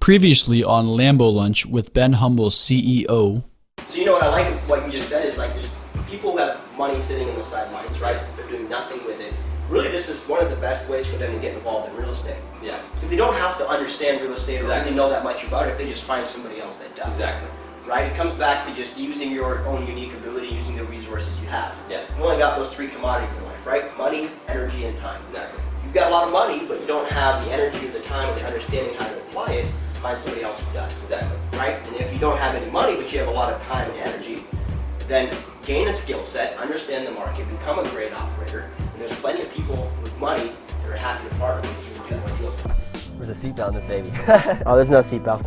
Previously on Lambo Lunch with Ben Humble's CEO. So you know what I like what you just said is like there's people who have money sitting in the sidelines, right? They're doing nothing with it. Really, this is one of the best ways for them to get involved in real estate. Yeah. Because they don't have to understand real estate or Exactly. even know that much about it if they just find somebody else that does. Exactly. Right? It comes back to just using your own unique ability, using the resources you have. Yeah. You only got those three commodities in life, right? Money, energy, and time. Exactly. You've got a lot of money, but you don't have the energy or the time or the understanding how to apply it. Find somebody else who does. Exactly. Right? And if you don't have any money, but you have a lot of time and energy, then gain a skill set, understand the market, become a great operator, and there's plenty of people with money that are happy to partner with you and do more deals. There's a seatbelt in this baby. Oh, there's no seatbelt.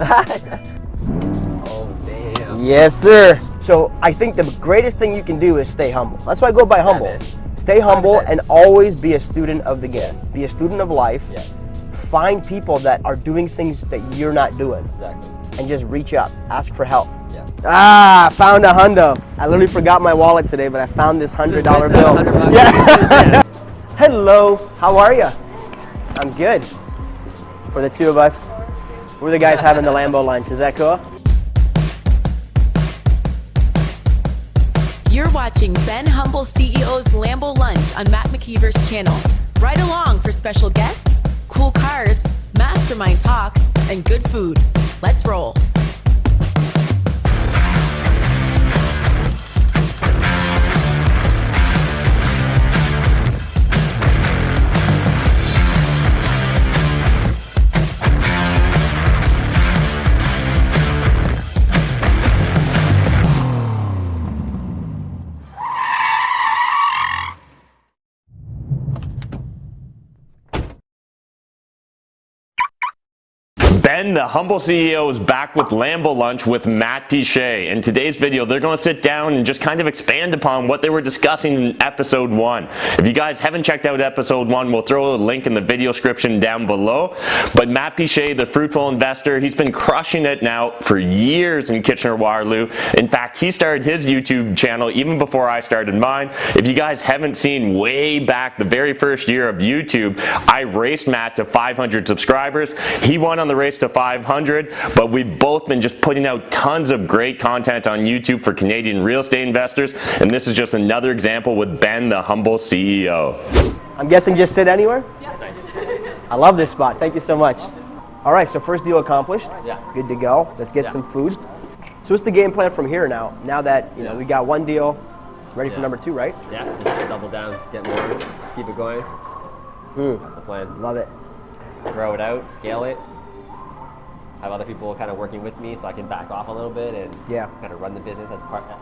Oh, damn. Yes, sir. So I think the greatest thing you can do is stay humble. That's why I go by humble. man. Stay humble 100%. and always be a student of the game. Yes. Be a student of life. Yes. Find people that are doing things that you're not doing Exactly. and just reach up. Ask for help. Yeah. Ah, found a hundo. I literally forgot my wallet today, but I found this $100 bill. $100. Yeah. Hello, how are you? I'm good. For the two of us, we're the guys having the Lambo Lunch. Is that cool? You're watching Ben Humble CEO's Lambo Lunch on Matt McKeever's channel. Right along for special guests, cool cars, mastermind talks, and good food. Let's roll. Ben, the Humble CEO, is back with Lambo Lunch with Matt Piche. In today's video, they're going to sit down and just kind of expand upon what they were discussing in episode 1. If you guys haven't checked out episode 1, we'll throw a link in the video description down below. But Matt Piche, the Fruitful investor, he's been crushing it now for years in Kitchener-Waterloo. In fact, he started his YouTube channel even before I started mine. If you guys haven't seen way back the very first year of YouTube, I raced Matt to 500 subscribers. He won on the race to 500, but we've both been just putting out tons of great content on YouTube for Canadian real estate investors, and this is just another example with Ben, the Humble CEO. I'm guessing just sit anywhere? Yes, I just sit. I love this spot. Thank you so much. All right, so first deal accomplished. Yeah. Good to go. Let's get some food. So what's the game plan from here now? Now that you know we got one deal, ready for number 2, right? Yeah, just double down, get more, keep it going. That's the plan. Love it. Grow it out, scale it. Have other people kind of working with me so I can back off a little bit and kind of run the business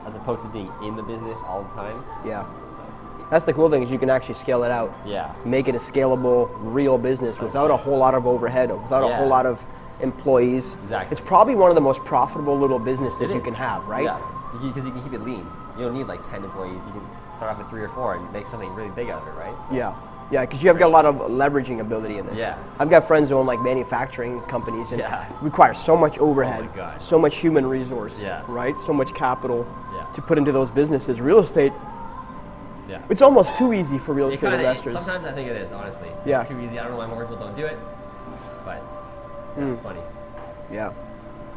as opposed to being in the business all the time. Yeah. So, That's the cool thing is you can actually scale it out. yeah. Make it a scalable, real business without a whole lot of overhead, without a whole lot of employees. Exactly. It's probably one of the most profitable little businesses It you is. can have, right? Yeah, because you can keep it lean. You don't need like 10 employees. You can start off with 3 or 4 and make something really big out of it, right? So, Yeah. Yeah, because you have got a lot of leveraging ability in this. Yeah. I've got friends who own like manufacturing companies and Yeah. require so much overhead, Oh my gosh. so much human resource, Yeah. right? So much capital Yeah. to put into those businesses. Real estate, Yeah. it's almost too easy for real It estate kinda, investors. sometimes I think it is, honestly. Yeah. It's too easy. I don't know why more people don't do it, but it's funny. Yeah.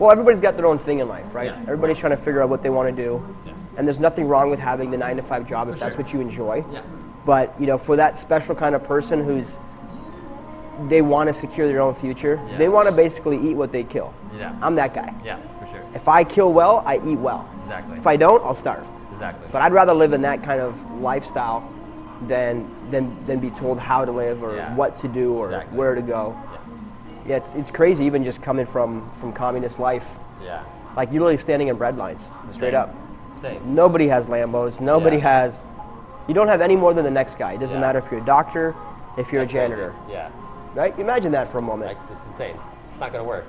Well, everybody's got their own thing in life, right? Yeah, Everybody's trying to figure out what they want to do. Yeah. And there's nothing wrong with having the 9-to-5 job if For that's sure. what you enjoy. Yeah. But, you know, for that special kind of person they want to secure their own future, Yeah. they want to basically eat what they kill. Yeah. I'm that guy. Yeah, for sure. If I kill well, I eat well. Exactly. If I don't, I'll starve. Exactly. But I'd rather live in that kind of lifestyle than be told how to live or Yeah. what to do or Exactly. where to go. Yeah, it's crazy even just coming from communist life. Yeah. Like you're literally standing in bread lines, It's straight insane. up. It's the same. Nobody has Lambos. Nobody Yeah. you don't have any more than the next guy. It doesn't Yeah. matter if you're a doctor, if you're That's a janitor, crazy. Yeah. right? Imagine that for a moment. Like, it's insane. It's not going to work.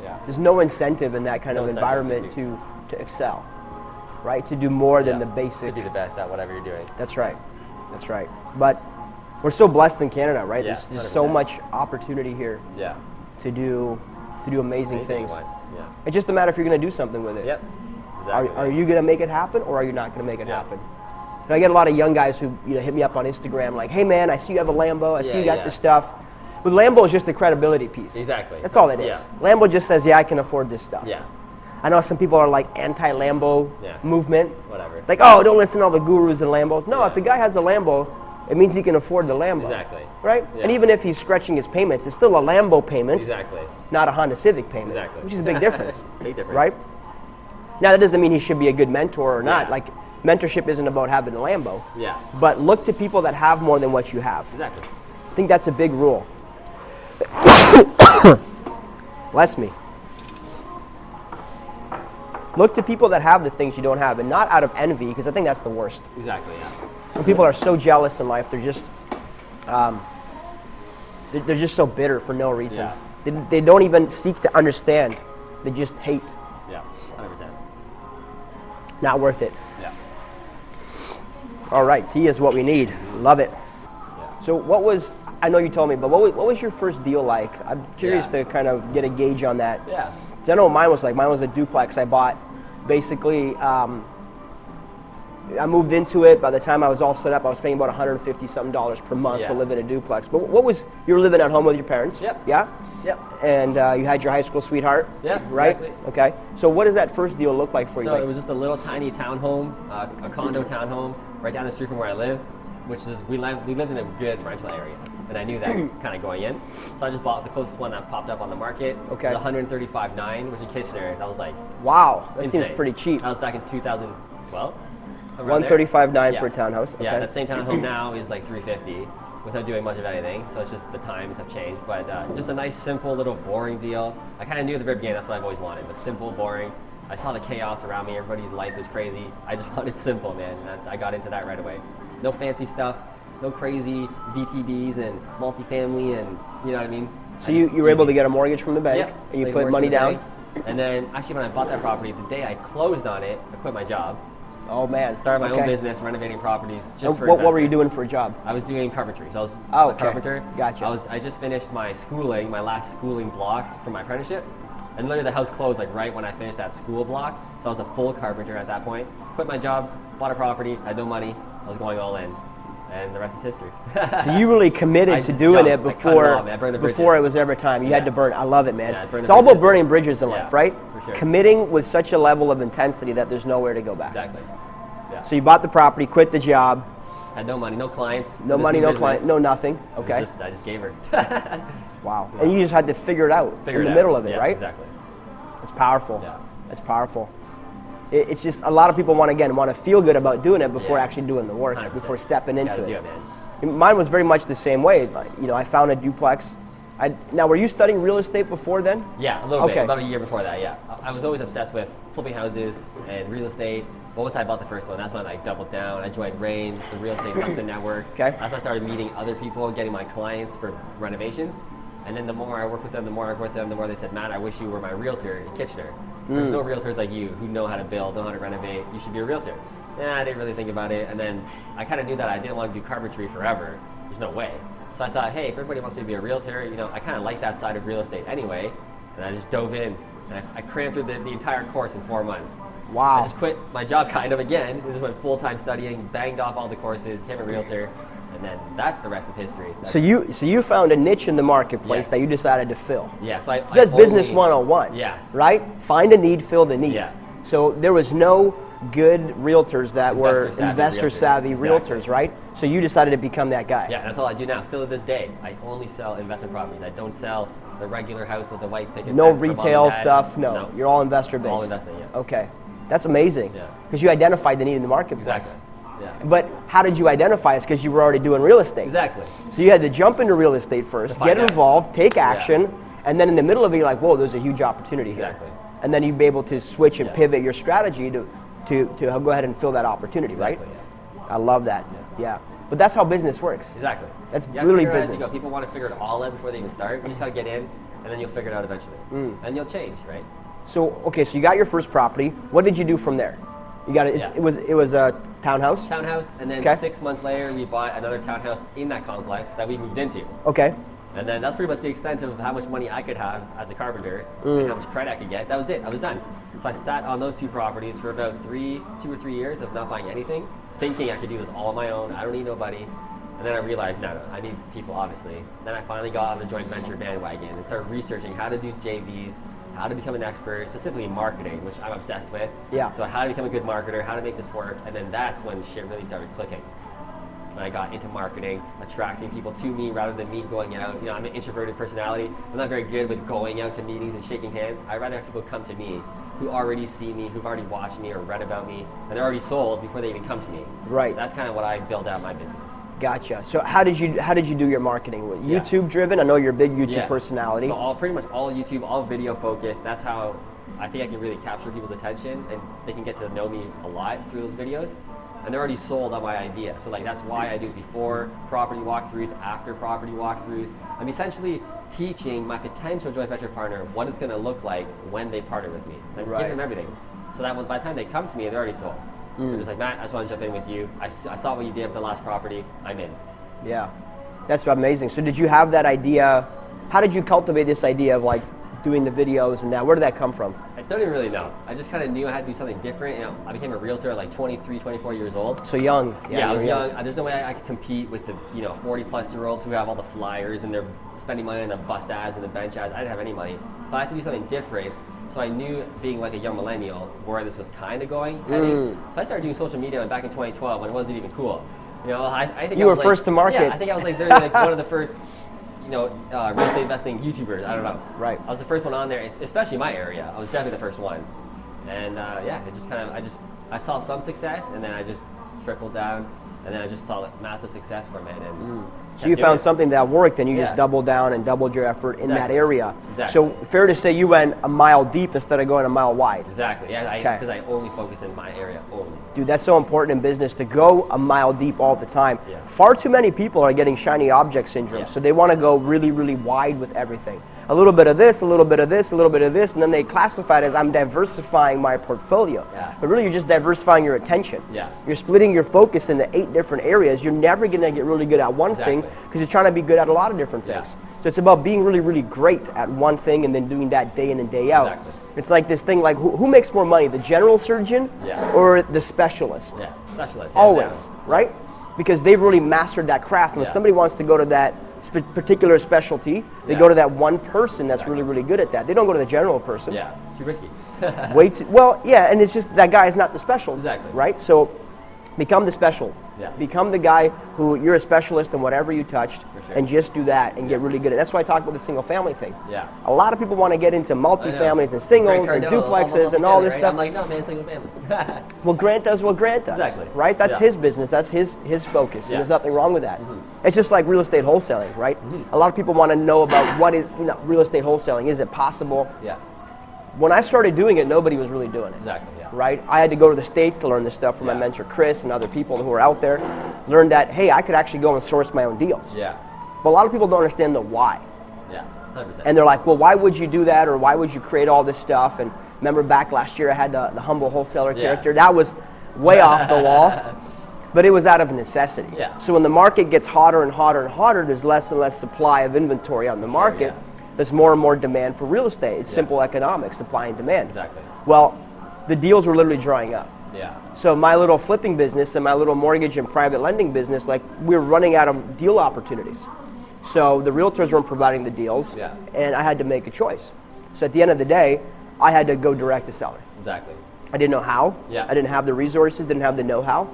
Yeah. There's no incentive in that kind No of incentive environment to to excel, right? To do more than Yeah. the basic. To be the best at whatever you're doing. That's right. That's right. But we're so blessed in Canada, right? Yeah, There's so 100%. much opportunity here Yeah. to do amazing Anything things. you want. Yeah. It's just a matter if you're going to do something with it. Yep. Exactly. Are you going to make it happen, or are you not going to make it Yeah. happen? And I get a lot of young guys who hit me up on Instagram like, "Hey man, I see you have a Lambo. I see you got this stuff. With Lambo, it's just a credibility piece. Exactly. That's all it is. Yeah. Lambo just says, yeah, I can afford this stuff. Yeah. I know some people are like anti-Lambo movement. Whatever. Like, oh, don't listen to all the gurus and Lambos. No, Yeah. if the guy has a Lambo, it means he can afford the Lambo. Exactly. Right? Yeah. And even if he's stretching his payments, it's still a Lambo payment, Exactly. not a Honda Civic payment. Exactly. Which is a big difference. Big difference. Right? Now, that doesn't mean he should be a good mentor or not. Yeah. Like, mentorship isn't about having a Lambo. Yeah. But look to people that have more than what you have. Exactly. I think that's a big rule. Bless me. Look to people that have the things you don't have, and not out of envy, because I think that's the worst. Exactly. Yeah. When people are so jealous in life, they're just they're just so bitter for no reason. Yeah. They don't even seek to understand. They just hate. Yeah. 100%. Not worth it. Yeah. All right, tea is what we need. Love it. Yeah. So what was, I know you told me, but what was your first deal like? I'm curious Yeah. to kind of get a gauge on that. Yeah. 'Cause I know what mine was like. Mine was a duplex I bought. Basically, I moved into it. By the time I was all set up, I was paying about $150-something per month to Yeah. live in a duplex. But what was, you were living at home with your parents? Yep. Yeah? Yep. And you had your high school sweetheart? Yeah, Right? exactly. Okay. So what does that first deal look like for you? So Like, it was just a little tiny townhome, a condo townhome, right down the street from where I live, which is we lived in a good rental area, and I knew that kind of going in. So I just bought the closest one that popped up on the market. Okay. It was $135,900, which in Kitchener, that was like wow, that insane. seems pretty cheap. That was back in 2012. somewhere around there. $135,900 Yeah. for a townhouse. Okay. Yeah, that same townhome now is like $350,000 without doing much of anything. So it's just the times have changed, but just a nice, simple, little boring deal. I kind of knew at the very beginning that's what I've always wanted: the simple, boring. I saw the chaos around me. Everybody's life is crazy. I just wanted simple, man. I got into that right away. No fancy stuff, no crazy VTBs and multifamily, and you know what I mean. So you were able to get a mortgage from the bank, Yeah, and you like put mortgage money from the down. bank. And then actually when I bought that property, the day I closed on it, I quit my job. Oh man. Started my Okay. own business, renovating properties just And for what were you investors. doing for a job? I was doing carpentry. So I was Oh, a okay. carpenter. Gotcha. I just finished my schooling, my last schooling block for my apprenticeship. And literally the house closed like right when I finished that school block. So I was a full carpenter at that point. Quit my job, bought a property, had no money. I was going all in. And the rest is history. So you really committed I to just doing jumped. it I cut it before off, man. I burned the before it bridges. was ever time. You Yeah. had to burn. I love it, man. Yeah, I burned It's the all about bridges. burning bridges in Yeah, life, right? for sure. Committing with such a level of intensity that there's nowhere to go back. Exactly. Yeah. So you bought the property, quit the job, Had no money, no clients. no this money, new no business. client, no nothing. It was Okay. just- I just gave her. Wow. And you just had to figure it out Figure in it the out. middle of it, Yeah, right? Exactly. It's powerful. Yeah. It's powerful. It's just a lot of people want to feel good about doing it before Yeah. actually doing the work, 100%. before stepping into Gotta it. do it, man. Mine was very much the same way. You know, I found a duplex. Now, were you studying real estate before then? Yeah, a little Okay. bit. About a year before that, yeah. I was always obsessed with flipping houses and real estate. But once I bought the first one, that's when I doubled down. I joined RAIN, the Real Estate Investment Network. Okay. That's when I started meeting other people and getting my clients for renovations. And then the more I worked with them, the more they said, Matt, I wish you were my realtor in Kitchener. There's no realtors like you who know how to build, know how to renovate. You should be a realtor. Yeah, I didn't really think about it. And then I kind of knew that I didn't want to do carpentry forever. There's no way. So I thought, hey, if everybody wants me to be a realtor, you know, I kind of like that side of real estate anyway. And I just dove in. And I crammed through the entire course in 4 months. Wow. I just quit my job kind of again. And just went full-time studying, banged off all the courses, became a realtor. And then that's the rest of history. So you found a niche in the marketplace Yes. that you decided to fill. Yeah, so I Just business only- 101. Yeah. Right? Find a need, fill the need. Yeah. So there was no good realtors that were Investor-savvy investor-savvy realtors. realtors, Exactly. right? So you decided to become that guy. Yeah, that's all I do now. Still to this day, I only sell investment properties. I don't sell the regular house with the white picket No fence for mom and retail dad. stuff. No. You're all investor-based. It's all investing, yeah. Okay. That's amazing. Yeah. Because you identified the need in the marketplace. Exactly. Yeah. But how did you identify it? Because you were already doing real estate. Exactly. So you had to jump into real estate first, To find get out. involved, take action, and then in the middle of it, you're like, whoa, there's a huge opportunity Exactly. here. And then you'd be able to switch and Yeah. pivot your strategy to go ahead and fill that opportunity, Exactly, right? yeah. I love that. Yeah. But that's how business works. Exactly. That's You have to really figure it out as you business. go. People want to figure it all out before they even start. You just got to get in, and then you'll figure it out eventually. And you'll change, right? So, okay, so you got your first property. What did you do from there? You got it. Yeah. It was a townhouse. Townhouse, and then Okay. 6 months later, we bought another townhouse in that complex that we moved into. Okay. And then that's pretty much the extent of how much money I could have as a carpenter and how much credit I could get. That was it. I was done. So I sat on those two properties for about 2 or 3 years of not buying anything, thinking I could do this all on my own. I don't need nobody. And then I realized, no, I need people, obviously. Then I finally got on the joint venture bandwagon and started researching how to do JVs, how to become an expert, specifically in marketing, which I'm obsessed with. Yeah. So how to become a good marketer, how to make this work, and then that's when shit really started clicking. When I got into marketing, attracting people to me rather than me going out. You know, I'm an introverted personality. I'm not very good with going out to meetings and shaking hands. I'd rather have people come to me who already see me, who've already watched me or read about me, and they're already sold before they even come to me. Right. That's kind of what I built out my business. Gotcha. So how did you do your marketing? YouTube driven? I know you're a big YouTube personality. So pretty much all YouTube, all video focused. That's how I think I can really capture people's attention, and they can get to know me a lot through those videos. And they're already sold on my idea. So like that's why I do before property walkthroughs, after property walkthroughs. I'm essentially teaching my potential joint venture partner what it's gonna look like when they partner with me. So I'm giving them everything. So that by the time they come to me, they're already sold. They're just like, Matt, I just want to jump in with you. I saw what you did with the last property, I'm in. Yeah, that's amazing. So did you have that idea, how did you cultivate this idea of like doing the videos and that? Where did that come from? I don't even really know. I just kind of knew I had to do something different. You know, I became a realtor at like 23, 24 years old. So young. Yeah, I was young. There's no way I could compete with the 40-plus-year-olds who have all the flyers and they're spending money on the bus ads and the bench ads. I didn't have any money. But I had to do something different. So I knew, being like a young millennial, where this was kind of heading. So I started doing social media back in 2012 when it wasn't even cool. You know, I think you were first to market. Yeah, I think I was like literally like one of the first, real estate investing YouTubers. I don't know. Right. I was the first one on there, especially in my area. I was definitely the first one. And it just kind of, I saw some success, and then I just trickled down, and then I just saw like massive success from it. And so you found something that worked, and you just doubled down and doubled your effort in that area. Exactly. So fair to say you went a mile deep instead of going a mile wide. Exactly. Yeah, because I only focus in my area only. Dude, that's so important in business to go a mile deep all the time. Yeah. Far too many people are getting shiny object syndrome, so they want to go really, really wide with everything. A little bit of this, a little bit of this, a little bit of this, and then they classify it as I'm diversifying my portfolio. Yeah. But really, you're just diversifying your attention. Yeah. You're splitting your focus into 8 different areas. You're never going to get really good at one thing because you're trying to be good at a lot of different things. So it's about being really, really great at one thing and then doing that day in and day out. Exactly. It's like this thing, like who makes more money, the general surgeon or the specialist? Yeah, specialist. Always, right? Because they've really mastered that craft. And if somebody wants to go to that particular specialty, they go to that one person that's really, really good at that. They don't go to the general person. Yeah, too risky. Way too, well, yeah, and it's just that guy is not the special. Exactly. Right? So become the special. Yeah. Become the guy who you're a specialist in whatever you touched, sure. and just do that and get really good at it. That's why I talk about the single family thing. Yeah. A lot of people want to get into multifamilies and singles and duplexes and all this stuff. I'm like, no, man, single family. Well, Grant does what Grant does. Exactly. Right? That's his business. That's his focus. And there's nothing wrong with that. It's just like real estate wholesaling, right? A lot of people want to know about what is real estate wholesaling. Is it possible? Yeah. When I started doing it, nobody was really doing it. Exactly, yeah. Right? I had to go to the States to learn this stuff from my mentor Chris and other people who are out there. Learn that, hey, I could actually go and source my own deals. Yeah. But a lot of people don't understand the why. Yeah, 100%. And they're like, well, why would you do that? Or why would you create all this stuff? And remember back last year I had the humble wholesaler character. That was way off the wall. But it was out of necessity. Yeah. So when the market gets hotter and hotter and hotter, there's less and less supply of inventory on the market. There's more and more demand for real estate. It's simple economics, supply and demand. Exactly. Well, the deals were literally drying up. Yeah. So my little flipping business and my little mortgage and private lending business, like we were running out of deal opportunities. So the realtors weren't providing the deals, and I had to make a choice. So at the end of the day, I had to go direct to seller. Exactly. I didn't know how. Yeah. I didn't have the resources, didn't have the know-how.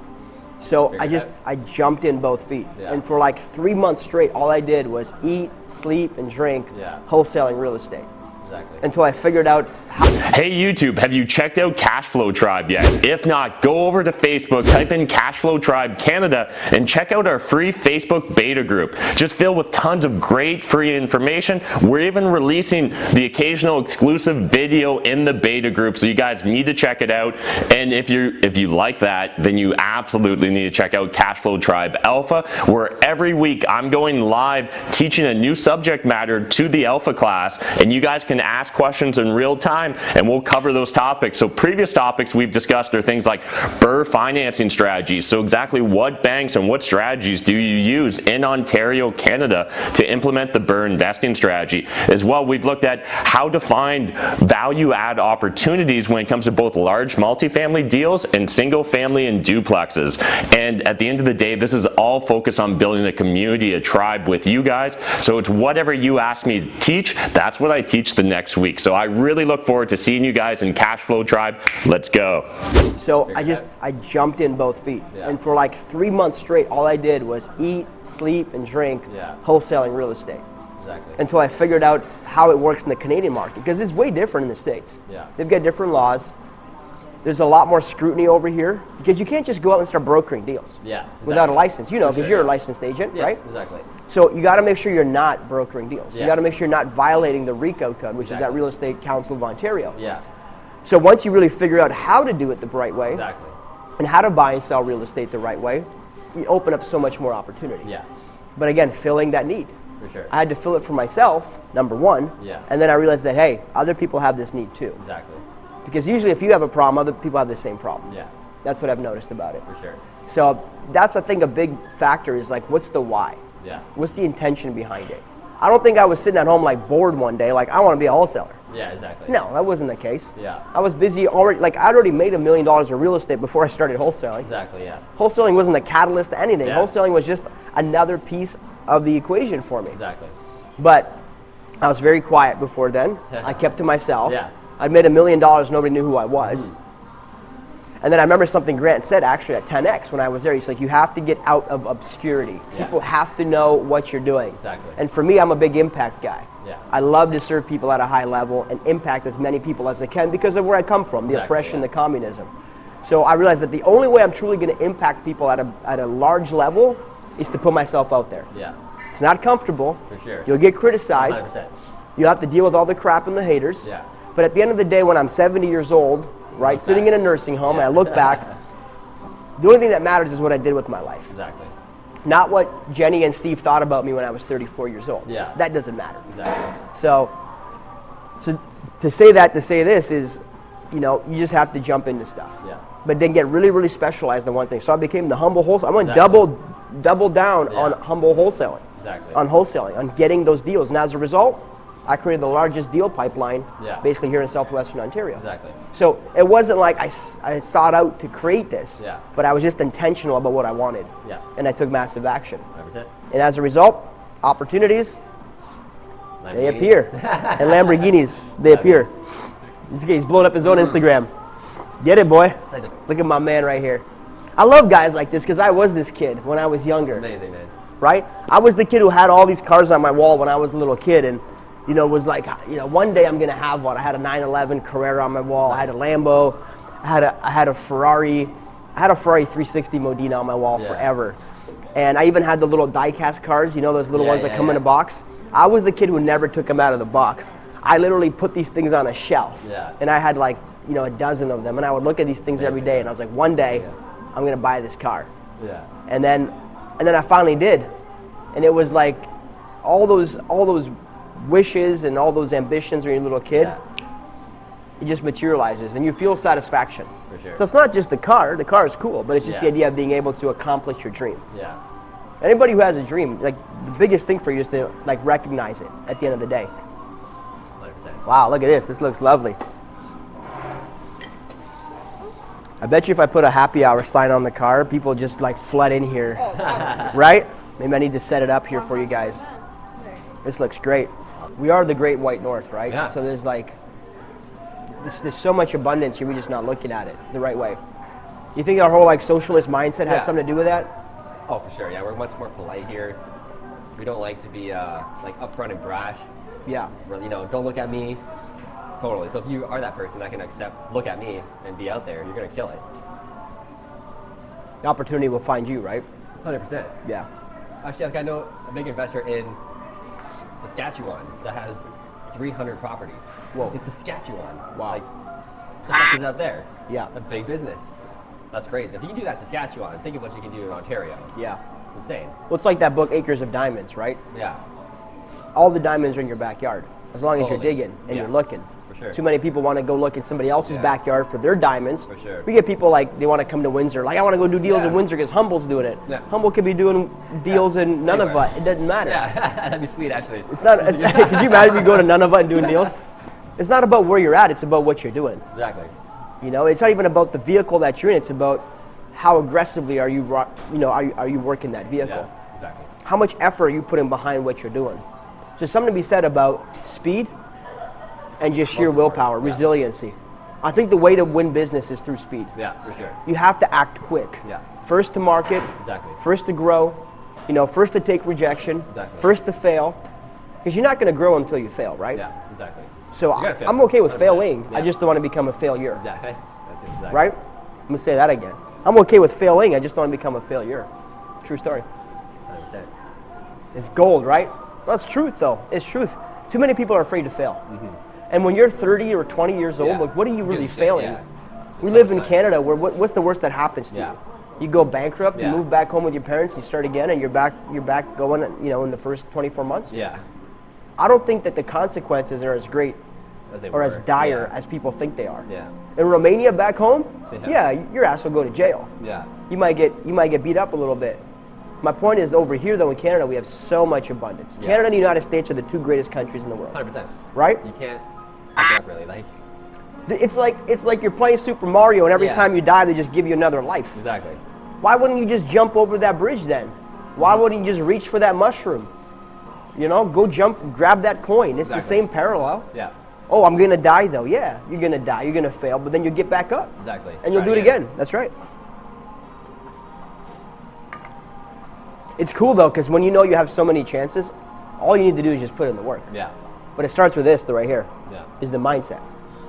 So I jumped in both feet. Yeah. And for like 3 months straight, all I did was eat, sleep, and drink wholesaling real estate. Exactly. Until I figured out how. Hey YouTube, have you checked out Cashflow Tribe yet? If not, go over to Facebook, type in Cashflow Tribe Canada, and check out our free Facebook beta group. Just filled with tons of great free information. We're even releasing the occasional exclusive video in the beta group, so you guys need to check it out. And if you like that, then you absolutely need to check out Cashflow Tribe Alpha, where every week I'm going live teaching a new subject matter to the Alpha class, and you guys can ask questions in real time time and we'll cover those topics. So previous topics we've discussed are things like BRRRR financing strategies. So exactly what banks and what strategies do you use in Ontario, Canada to implement the BRRRR investing strategy? As well, we've looked at how to find value add opportunities when it comes to both large multifamily deals and single family and duplexes. And at the end of the day, this is all focused on building a community, a tribe with you guys. So it's whatever you ask me to teach, that's what I teach the next week. So I really look forward to seeing you guys in Cashflow Tribe. Let's go. So I jumped in both feet. Yeah. And for like 3 months straight, all I did was eat, sleep, and drink wholesaling real estate. Exactly. Until I figured out how it works in the Canadian market, because it's way different in the States. Yeah. They've got different laws. There's a lot more scrutiny over here, because you can't just go out and start brokering deals without a license, you know, because you're a licensed agent, right? Exactly. So you got to make sure you're not brokering deals. Yeah. You got to make sure you're not violating the RICO code, which is that Real Estate Council of Ontario. Yeah. So once you really figure out how to do it the right way, Exactly. and how to buy and sell real estate the right way, you open up so much more opportunity. Yeah. But again, filling that need. For sure. I had to fill it for myself, number one, and then I realized that, hey, other people have this need too. Exactly. Because usually if you have a problem, other people have the same problem. Yeah. That's what I've noticed about it. For sure. So that's, I think, a big factor is like, what's the why? Yeah. What's the intention behind it? I don't think I was sitting at home like bored one day, like I want to be a wholesaler. Yeah, exactly. No, that wasn't the case. Yeah. I was busy already, like I'd already made $1 million in real estate before I started wholesaling. Exactly, yeah. Wholesaling wasn't the catalyst to anything. Yeah. Wholesaling was just another piece of the equation for me. Exactly. But I was very quiet before then. I kept to myself. Yeah. I made $1 million, nobody knew who I was. And then I remember something Grant said actually at 10X when I was there. He's like, you have to get out of obscurity. Yeah. People have to know what you're doing. Exactly. And for me, I'm a big impact guy. Yeah. I love to serve people at a high level and impact as many people as I can because of where I come from, the oppression, the communism. So I realized that the only way I'm truly going to impact people at a large level is to put myself out there. Yeah. It's not comfortable. For sure. You'll get criticized. 100%. You'll have to deal with all the crap and the haters. Yeah. But at the end of the day, when I'm 70 years old, right, sitting in a nursing home, and I look back, the only thing that matters is what I did with my life. Exactly. Not what Jenny and Steve thought about me when I was 34 years old. Yeah. That doesn't matter. Exactly. So to say this is, you know, you just have to jump into stuff. Yeah. But then get really, really specialized in one thing. So I became the humble wholesaler. I went double down on humble wholesaling. Exactly. On wholesaling, on getting those deals. And as a result, I created the largest deal pipeline basically here in southwestern Ontario. Exactly. So it wasn't like I sought out to create this, but I was just intentional about what I wanted. Yeah. And I took massive action. 100%. And as a result, opportunities, they appear. And Lamborghinis, they appear. He's blowing up his own Instagram. Get it, boy. Look at my man right here. I love guys like this because I was this kid when I was younger. Amazing, man. Right? I was the kid who had all these cars on my wall when I was a little kid and, you know, was like, you know, one day I'm going to have one. I had a 911 Carrera on my wall. Nice. I had a Lambo. I had a Ferrari. I had a Ferrari 360 Modena on my wall forever. And I even had the little die-cast cars, you know, those little ones that come in a box. I was the kid who never took them out of the box. I literally put these things on a shelf. Yeah. And I had like, you know, a dozen of them. And I would look at these things every day. And I was like, one day I'm going to buy this car. Yeah. And then I finally did. And it was like all those wishes and all those ambitions when you're a little kid, it just materializes and you feel satisfaction. For sure. So it's not just the car is cool, but it's just the idea of being able to accomplish your dream. Yeah. Anybody who has a dream, like the biggest thing for you is to like recognize it at the end of the day. 100%. Wow, look at this. This looks lovely. I bet you if I put a happy hour sign on the car, people just like flood in here. Right? Maybe I need to set it up here for you guys. This looks great. We are the Great White North, right? Yeah. So there's like, there's so much abundance here, we're just not looking at it the right way. You think our whole like socialist mindset has something to do with that? Oh, for sure. Yeah, we're much more polite here. We don't like to be like upfront and brash. Yeah. You know, don't look at me. Totally. So if you are that person that can look at me and be out there, you're gonna kill it. The opportunity will find you, right? 100%. Yeah. Actually, like I know a big investor in Saskatchewan that has 300 properties. Whoa. In Saskatchewan. Wow. Like, the heck is out there? Yeah. A big business. That's crazy. If you can do that in Saskatchewan, think of what you can do in Ontario. Yeah. It's insane. Well, it's like that book, Acres of Diamonds, right? Yeah. All the diamonds are in your backyard, as long as you're digging and you're looking. For sure. Too many people want to go look at somebody else's backyard for their diamonds. For sure. We get people like, they want to come to Windsor. Like, I want to go do deals in Windsor because Humble's doing it. Yeah. Humble could be doing deals in Anywhere. Nunavut. It doesn't matter. Yeah, that'd be sweet, actually. It's not. Could you imagine if you go to Nunavut and doing deals? It's not about where you're at. It's about what you're doing. Exactly. You know, it's not even about the vehicle that you're in. It's about how aggressively are you, are you working that vehicle? Yeah, exactly. How much effort are you putting behind what you're doing? There's something to be said about speed and just sheer willpower, resiliency. I think the way to win business is through speed. Yeah, for sure. You have to act quick. Yeah. First to market. Exactly. First to grow. First to take rejection. Exactly. First to fail. Because you're not going to grow until you fail, right? Yeah, exactly. So You gotta fail. I'm okay with 100%. failing. Yeah. I just don't want to become a failure. Exactly. That's it, exactly. Right? I'm going to say that again. I'm okay with failing. I just don't want to become a failure. True story. 100%. It's gold, right? That's truth, though. It's truth. Too many people are afraid to fail. And when you're 30 or 20 years old, like, what are you really failing? Yeah. We So live much in time. Canada where what's the worst that happens to Yeah. you? You go bankrupt, Yeah. you move back home with your parents, you start again, and you're back going, in the first 24 months. Yeah. I don't think that the consequences are as great As they or as were. dire Yeah. as people think they are. Yeah. In Romania, back home, Yeah. your ass will go to jail. Yeah. You might get beat up a little bit. My point is, over here though in Canada, we have so much abundance. Yeah. Canada and the United States are the two greatest countries in the world. 100%. Right? You can't fuck it up really. Like, It's like you're playing Super Mario, and every Yeah. time you die, they just give you another life. exactly. Why wouldn't you just jump over that bridge then? Why wouldn't you just reach for that mushroom? Go jump, grab that coin. It's the Exactly. same parallel. Yeah. Oh, I'm gonna die though. Yeah, you're gonna die. You're gonna fail, but then you get back up. Exactly. And you'll Try do it again. That's right. It's cool though, because when you know you have so many chances, all you need to do is just put in the work. Yeah. But it starts with this, though, right here, Yeah. is the mindset.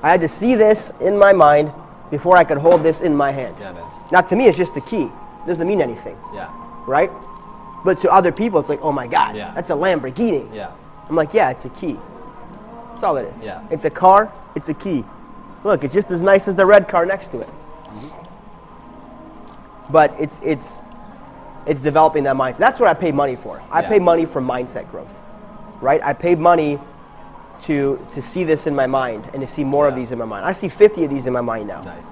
I had to see this in my mind before I could hold this in my hand. Yeah, man. Now, to me, it's just the key. It doesn't mean anything, Yeah. right? But to other people, it's like, oh my God, Yeah. that's a Lamborghini. Yeah. I'm like, yeah, it's a key. That's all it is. Yeah. It's a car, it's a key. Look, it's just as nice as the red car next to it. But it's developing that mindset. That's what I pay money for. I Yeah. pay money for mindset growth, right? I pay money to see this in my mind and to see more of Yeah. these in my mind. I see 50 of these in my mind now. Nice.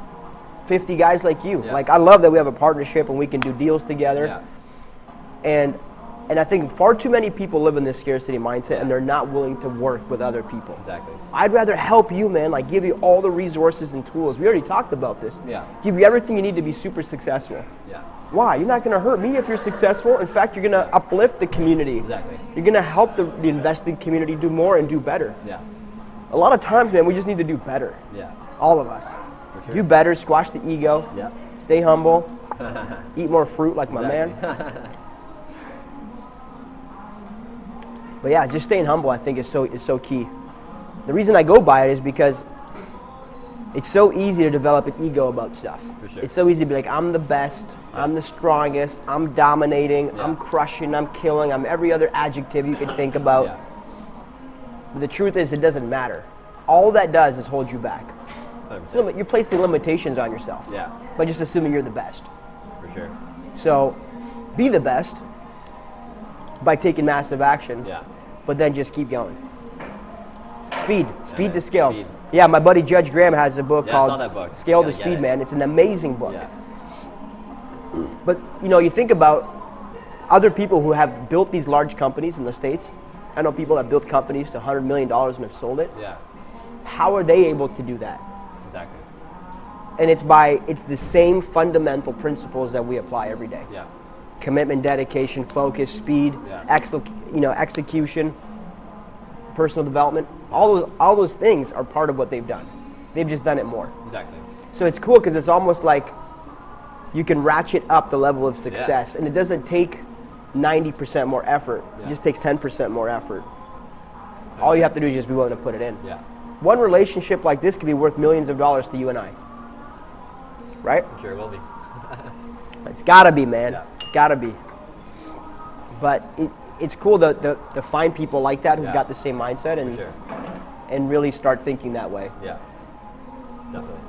50 guys like you. Yeah. Like, I love that we have a partnership and we can do deals together. Yeah. And I think far too many people live in this scarcity mindset Yeah. and they're not willing to work with other people. Exactly. I'd rather help you, man, like give you all the resources and tools. We already talked about this. Yeah. Give you everything you need to be super successful. Yeah. Why? You're not going to hurt me if you're successful. In fact, you're going to uplift the community. Exactly. You're going to help the investing community do more and do better. Yeah. A lot of times, man, we just need to do better. Yeah. All of us. For sure. Do better, squash the ego, Yeah. stay humble, eat more fruit like my man. Exactly. But yeah, just staying humble, I think, is so key. The reason I go by it is because it's so easy to develop an ego about stuff. For sure. It's so easy to be like, I'm the best, I'm the strongest, I'm dominating, Yeah. I'm crushing, I'm killing, I'm every other adjective you can think about. Yeah. But the truth is, it doesn't matter. All that does is hold you back. 100%. You're placing limitations on yourself Yeah. by just assuming you're the best. For sure. So, be the best by taking massive action, Yeah. but then just keep going. Speed man. to scale. Speed. Yeah, my buddy Judge Graham has a book Yeah, I saw called that book. Scale to Gotta get Speed, it. man. It's an amazing book. Yeah. But you think about other people who have built these large companies in the States. I know people that built companies to $100 million and have sold it. Yeah. How are they able to do that? Exactly. And it's the same fundamental principles that we apply every day. Yeah. Commitment, dedication, focus, speed, Yeah. execution, personal development. All those things are part of what they've done. They've just done it more. Exactly. So it's cool because it's almost like you can ratchet up the level of success, and it doesn't take 90% more effort. Yeah. It just takes 10% more effort. All you have to do is just be willing to put it in. Yeah. One relationship like this could be worth millions of dollars to you and I. Right? I'm sure it will be. It's gotta be, man. Yeah. It's gotta be. But it's cool to find people like that who've Yeah. got the same mindset For sure. and really start thinking that way. Yeah. Definitely.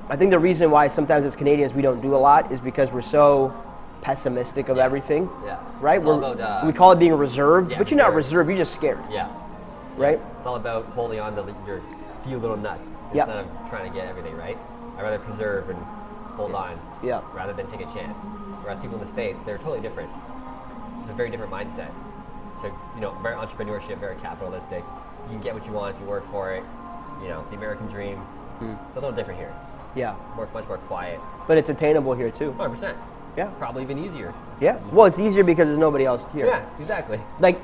I think the reason why sometimes as Canadians we don't do a lot is because we're so pessimistic of Yes. everything. Yeah. Right? It's all about, we call it being reserved, yeah, but you're not reserved. reserved, you're just scared. Yeah. Right? It's all about holding on to your few little nuts Yep. instead of trying to get everything, right? I'd rather preserve and hold on rather than take a chance. Whereas people in the States, they're totally different. It's a very different mindset. To, very entrepreneurship, very capitalistic. You can get what you want if you work for it. The American dream. It's a little different here. Yeah. Much more quiet. But it's attainable here too. 100%. Yeah. Probably even easier. Yeah. Well, it's easier because there's nobody else here. Yeah, exactly. Like,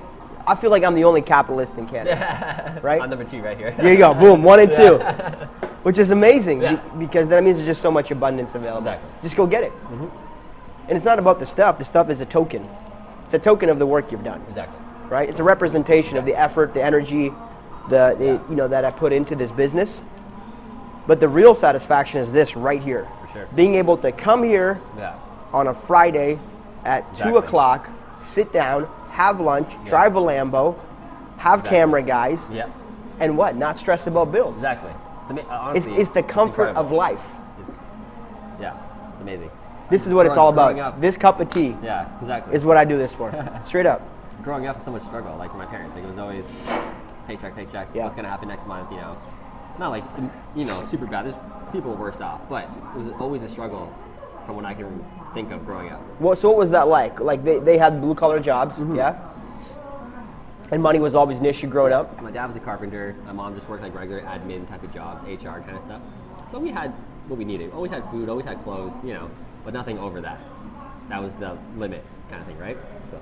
I feel like I'm the only capitalist in Canada. Right? I'm number 2 right here. There you go. Boom. 1 and 2. Which is amazing because that means there's just so much abundance available. Exactly. Just go get it. And it's not about the stuff. The stuff is a token. It's a token of the work you've done. Exactly. Right? It's a representation of the effort, the energy, that I put into this business. But the real satisfaction is this right here. For sure. Being able to come here on a Friday at 2 o'clock, sit down, have lunch, drive a Lambo, have camera guys, and what? Not stress about bills. Exactly. Honestly, it's the comfort of life. It's amazing. This is what it's all about. Up, this cup of tea is what I do this for. Straight up. Growing up, so much struggle, like for my parents. Like it was always paycheck. What's gonna happen next month? Not like super bad. There's people worse off, but it was always a struggle from what I can think of growing up. So what was that like? Like they had blue collar jobs, and money was always an issue growing up. So my dad was a carpenter. My mom just worked like regular admin type of jobs, HR kind of stuff. So we had what we needed. Always had food, always had clothes, but nothing over that. That was the limit kind of thing, right? So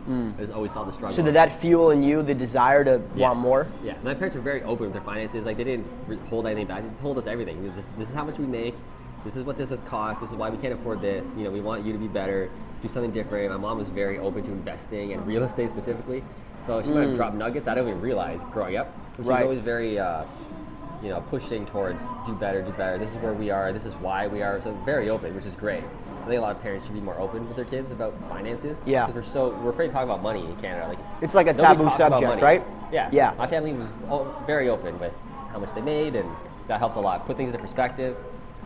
there's always saw the struggle. So did that fuel in you the desire to want more? Yeah, my parents were very open with their finances. Like they didn't hold anything back. They told us everything. This is how much we make. This is what this has cost. This is why we can't afford this. We want you to be better. Do something different. My mom was very open to investing and real estate specifically. So she might have dropped nuggets I didn't even realize growing up. But she was always very, pushing towards do better. This is where we are. This is why we are. So very open, which is great. I think a lot of parents should be more open with their kids about finances. Yeah. Because we're afraid to talk about money in Canada. Like it's like a taboo subject, right? Yeah. Yeah. My family was very open with how much they made, and that helped a lot. Put things into perspective.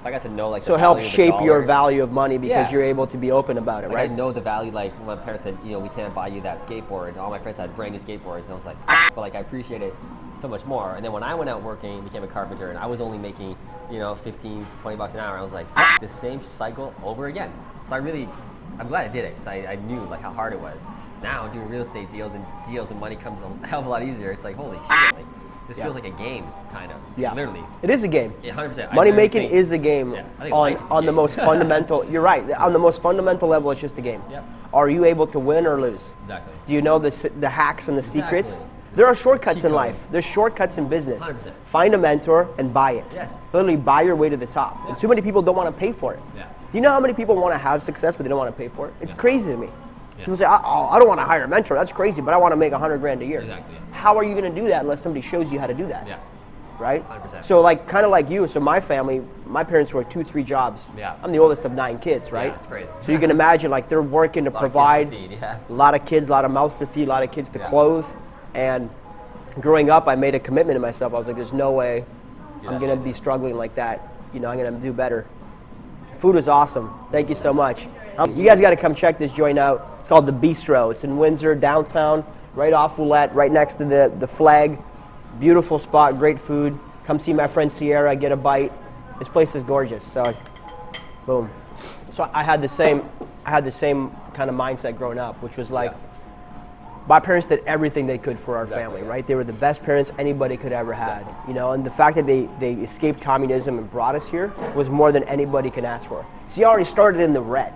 So I got to know the so help value shape of the your value of money because you're able to be open about it, right? I know the value. Like when my parents said, we can't buy you that skateboard. All my friends had brand new skateboards, and I was like, but I appreciate it so much more. And then when I went out working, became a carpenter, and I was only making, 15, 20 bucks an hour. I was like, the same cycle over again. So I'm glad I did it because I knew how hard it was. Now doing real estate deals and money comes a hell of a lot easier. It's like, holy shit, this feels like a game, kind of. Yeah. Literally. It is a game. Yeah, 100%. Money making is a game on the the most fundamental, you're right, on the most fundamental level it's just a game. Yep. Are you able to win or lose? Exactly. Do you know the hacks and the secrets? There are shortcuts in life. There's shortcuts in business. 100%. Find a mentor and buy it. Yes. Literally buy your way to the top. Yeah. And too many people don't want to pay for it. Yeah. Do you know how many people want to have success but they don't want to pay for it? It's crazy to me. Yeah. People say, I don't want to hire a mentor. That's crazy, but I want to make $100,000 a year. Exactly. How are you going to do that unless somebody shows you how to do that? Yeah. Right? 100%. So kind of like you, so my family, my parents worked 2-3 jobs. Yeah. I'm the oldest of 9 kids, right? Yeah, it's crazy. So you can imagine they're working to provide a lot of kids, a lot of mouths to feed, a lot of kids to clothe. And growing up, I made a commitment to myself. I was like, there's no way I'm going to be struggling like that. I'm going to do better. Food is awesome. Thank you so much. You guys got to come check this joint out. It's called The Bistro. It's in Windsor, downtown, right off Willette, right next to the flag. Beautiful spot, great food. Come see my friend Sierra, get a bite. This place is gorgeous. So, boom. So I had the same kind of mindset growing up, which was like, my parents did everything they could for our family, right? They were the best parents anybody could ever have, and the fact that they escaped communism and brought us here was more than anybody can ask for. See, I already started in the red.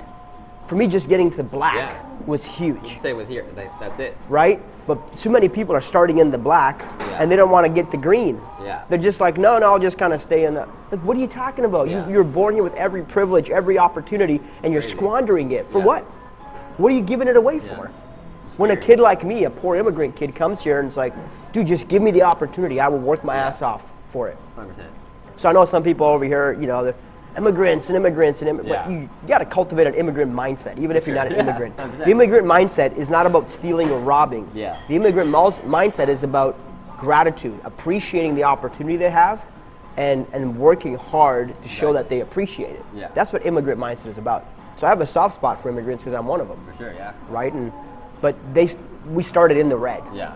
For me, just getting to black was huge. Same with here. That's it. Right? But too many people are starting in the black and they don't want to get the green. Yeah. They're just like, no, I'll just kind of stay in the. Like, what are you talking about? Yeah. You're born here with every privilege, every opportunity, and you're squandering it. For what? What are you giving it away for? When a kid like me, a poor immigrant kid, comes here and it's like, dude, just give me the opportunity. I will work my ass off for it. 100%. So I know some people over here, they're immigrants, but you got to cultivate an immigrant mindset, even if you're not an immigrant. 100%. The immigrant mindset is not about stealing or robbing. Yeah. The immigrant mindset is about gratitude, appreciating the opportunity they have, and working hard to show that they appreciate it. Yeah. That's what immigrant mindset is about. So I have a soft spot for immigrants because I'm one of them. For sure, yeah. Right? But we started in the red. Yeah.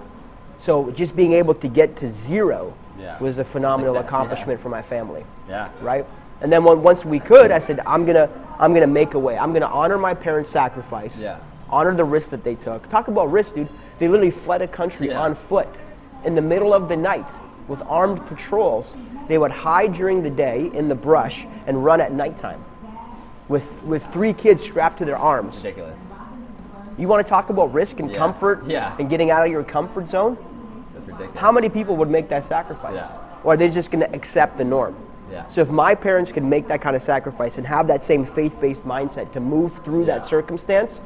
So just being able to get to zero was a phenomenal Success, accomplishment for my family. Yeah. Right? And then once we could, I said, I'm gonna make a way. I'm gonna honor my parents' sacrifice. Yeah. Honor the risk that they took. Talk about risk, dude. They literally fled a country on foot in the middle of the night with armed patrols. They would hide during the day in the brush and run at nighttime with 3 kids strapped to their arms. Ridiculous. You want to talk about risk and comfort and getting out of your comfort zone? That's ridiculous. How many people would make that sacrifice? Yeah. Or are they just going to accept the norm? Yeah. So if my parents could make that kind of sacrifice and have that same faith-based mindset to move through that circumstance,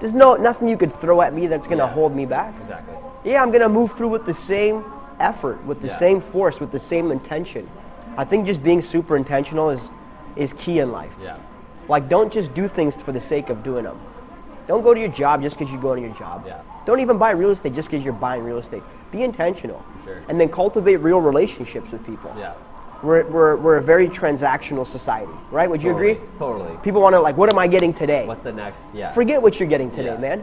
there's nothing you could throw at me that's going to hold me back. Exactly. Yeah, I'm going to move through with the same effort, with the same force, with the same intention. I think just being super intentional is key in life. Yeah. Like, don't just do things for the sake of doing them. Don't go to your job just because you go to your job. Yeah. Don't even buy real estate just because you're buying real estate. Be intentional. For sure. And then cultivate real relationships with people. Yeah. We're a very transactional society, right? Would you agree? Totally. People want to, like, what am I getting today? What's the next? Yeah. Forget what you're getting today, man.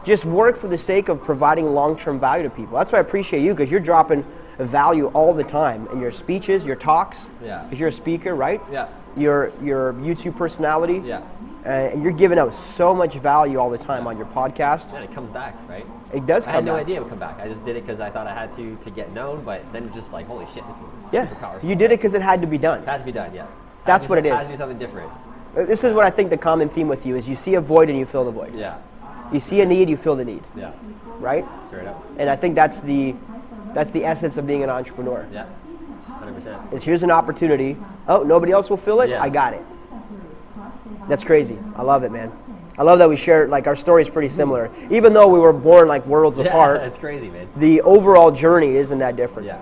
Just work for the sake of providing long-term value to people. That's why I appreciate you, because you're dropping value all the time in your speeches, your talks. Yeah. Because you're a speaker, right? Yeah. Your YouTube personality. Yeah. And you're giving out so much value all the time on your podcast. Yeah, it comes back, right? It does come back. I had no idea it would come back. I just did it because I thought I had to get known, but then it's just like, holy shit, this is super powerful. You did it because it had to be done. It has to be done, yeah. That's what it is. It has to do something different. This is what I think the common theme with you is: you see a void and you fill the void. Yeah. You see a need, you fill the need. Yeah. Right? Straight up. And I think that's the essence of being an entrepreneur. Yeah. 100%. Is here's an opportunity. Oh, nobody else will fill it? Yeah. I got it. That's crazy. I love it, man. I love that we share, like, our story is pretty similar. Even though we were born like worlds apart. It's crazy, man. The overall journey isn't that different. Yeah.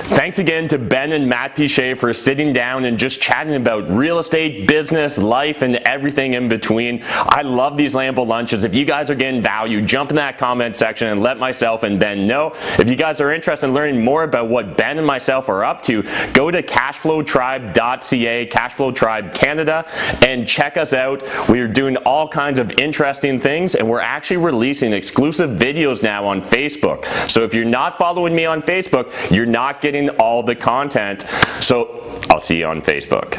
Thanks again to Ben and Matt Piche for sitting down and just chatting about real estate, business, life, and everything in between. I love these Lambo lunches. If you guys are getting value, jump in that comment section and let myself and Ben know. If you guys are interested in learning more about what Ben and myself are up to, go to cashflowtribe.ca, Cashflow Tribe Canada, and check us out. We are doing all kinds of interesting things, and we're actually releasing exclusive videos now on Facebook. So if you're not following me on Facebook, you're not getting all the content. So I'll see you on Facebook.